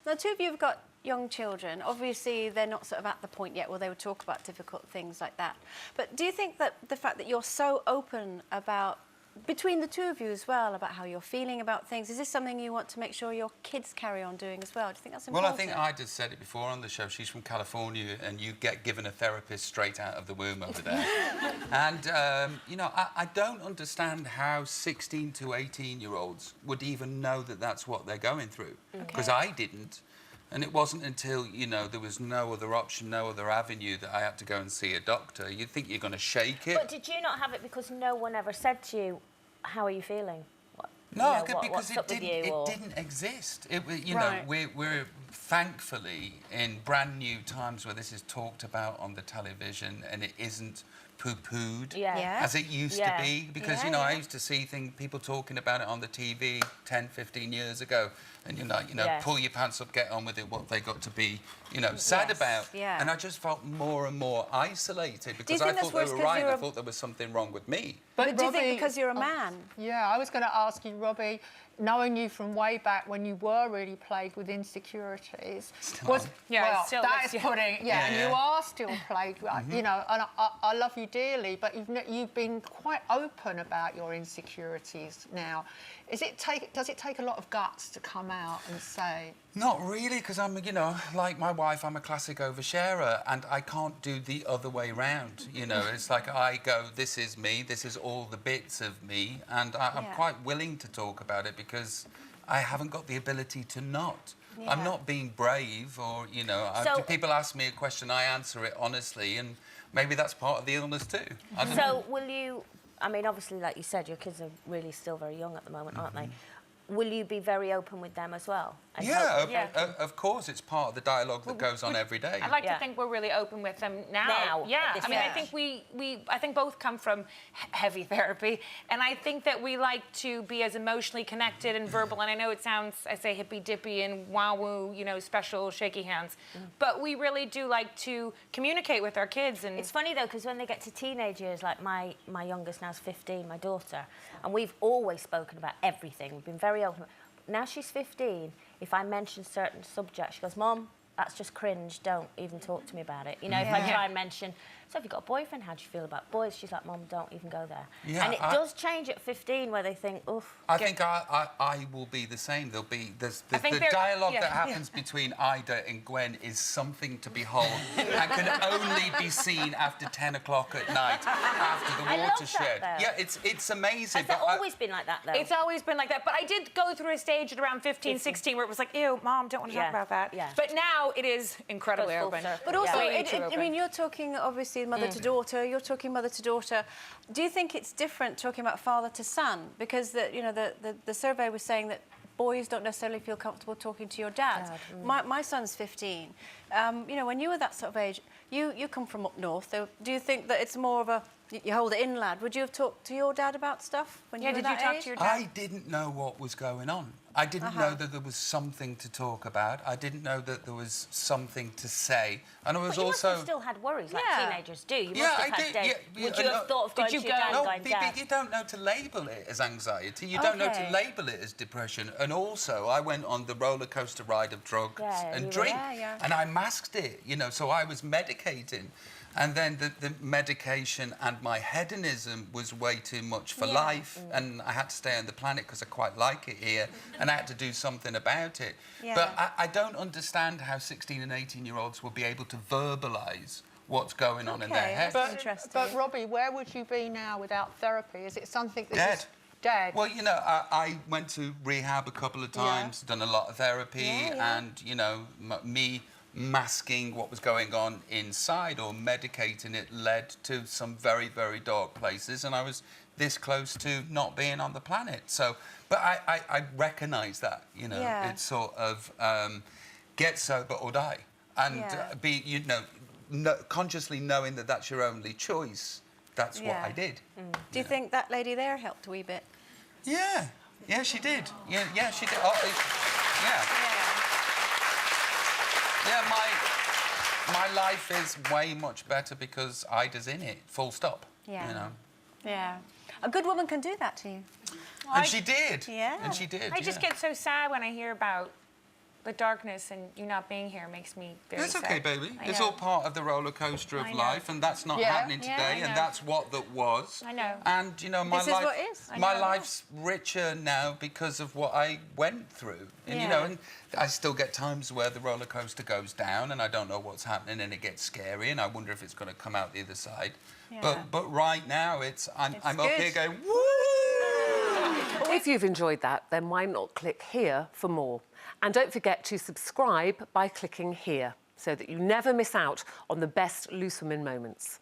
The two of you have got young children. Obviously, they're not sort of at the point yet where they would talk about difficult things like that. But do you think that the fact that you're so open about, between the two of you as well, about how you're feeling about things, is this something you want to make sure your kids carry on doing as well? Do you think that's important? Well, I think Ayda said it before on the show. She's from California, and you get given a therapist straight out of the womb over there. And, you know, I don't understand how 16 to 18-year-olds would even know that that's what they're going through. Because I didn't. And it wasn't until, you know, there was no other option, no other avenue that I had to go and see a doctor. You'd think you're going to shake it. But did you not have it because no one ever said to you, how are you feeling? No, because it didn't exist. You know, we're thankfully in brand new times where this is talked about on the television and it isn't poo-pooed as it used to be. Because, you know, I used to see people talking about it on the TV 10, 15 years ago. And, you know, pull your pants up, get on with it, what they got to be, you know, sad about. And I just felt more and more isolated because I thought they were right. I thought there was something wrong with me. But do you think because you're a man? Yeah, I was going to ask you, Robbie, knowing you from way back when you were really plagued with insecurities, and you are still plagued, you know, and I love you dearly, but you've been quite open about your insecurities now. Does it take a lot of guts to come out and say? Not really, because I'm, you know, like my wife, I'm a classic oversharer, and I can't do the other way round. You know, it's like I go, this is me, this is all the bits of me, and I'm quite willing to talk about it because I haven't got the ability to not. I'm not being brave, or, you know, people ask me a question, I answer it honestly, and maybe that's part of the illness too. So will you, I mean, obviously, like you said, your kids are really still very young at the moment, aren't they? Will you be very open with them as well? Of course, it's part of the dialogue that goes on every day. I like to think we're really open with them now. I mean, I think I think both come from heavy therapy, and I think that we like to be as emotionally connected and verbal. And I know it sounds, I say hippy dippy and wow woo, you know, special shaky hands, but we really do like to communicate with our kids. And it's funny though, because when they get to teenage years, like my youngest now's 15, my daughter, and we've always spoken about everything. We've been very open. Now she's 15, if I mention certain subjects, she goes, Mum, that's just cringe, don't even talk to me about it. You know, if I try and mention, so have you got a boyfriend, how do you feel about boys? She's like, Mum, don't even go there. And it does change at 15 where they think, oof. I think I will be the same. There'll be, the dialogue that happens between Ayda and Gwen is something to behold and can only be seen after 10 o'clock at night after the watershed. Yeah, it's amazing. Has it always been like that, though? It's always been like that. But I did go through a stage at around 15, 16 where it was like, ew, Mom, don't want to talk about that. But now it is incredibly open. But also, I mean, you're talking, obviously, mother to daughter, you're talking mother to daughter. Do you think it's different talking about father to son? Because, the survey was saying that boys don't necessarily feel comfortable talking to your dad. My son's 15. You know, when you were that sort of age, you come from up north. So do you think that it's more of a, you hold it in, lad? Would you have talked to your dad about stuff when you were that age? Talk to your dad? I didn't know what was going on. I didn't know that there was something to talk about. I didn't know that there was something to say. And I was you also... must have still had worries, like teenagers do. You must have had days. Would you have thought of going to your dad and going, Dad? You don't know to label it as anxiety. You don't know to label it as depression. And also, I went on the roller coaster ride of drugs and drink. And I masked it, you know, so I was medicating. And then the medication and my hedonism was way too much for life. And I had to stay on the planet because I quite like it here. And I had to do something about it. But I don't understand how 16 and 18-year-olds will be able to verbalise what's going on in their heads. But Robbie, where would you be now without therapy? Is it something that dead? Well, you know, I went to rehab a couple of times, done a lot of therapy, and, you know, me masking what was going on inside or medicating it led to some very, very dark places, and I was this close to not being on the planet. So, but I recognise that, you know, it's sort of get sober or die, and be, you know, consciously knowing that that's your only choice. That's what I did. Do you think that lady there helped a wee bit? Yeah, she did. Yeah, she did. Yeah, my life is way much better because Ayda's in it, full stop, you know. Yeah. A good woman can do that to you. And she did. Yeah. And she did, I just get so sad when I hear about the darkness and you not being here makes me very sad. It's okay, baby. It's all part of the roller coaster of life, and that's not happening today, and that's what that was. I know. And, you know, my This is what is. my life's richer now because of what I went through. And, you know, and I still get times where the roller coaster goes down and I don't know what's happening and it gets scary and I wonder if it's going to come out the other side. Yeah. But right now, I'm up here going, woo! If you've enjoyed that, then why not click here for more? And don't forget to subscribe by clicking here so that you never miss out on the best Loose Women moments.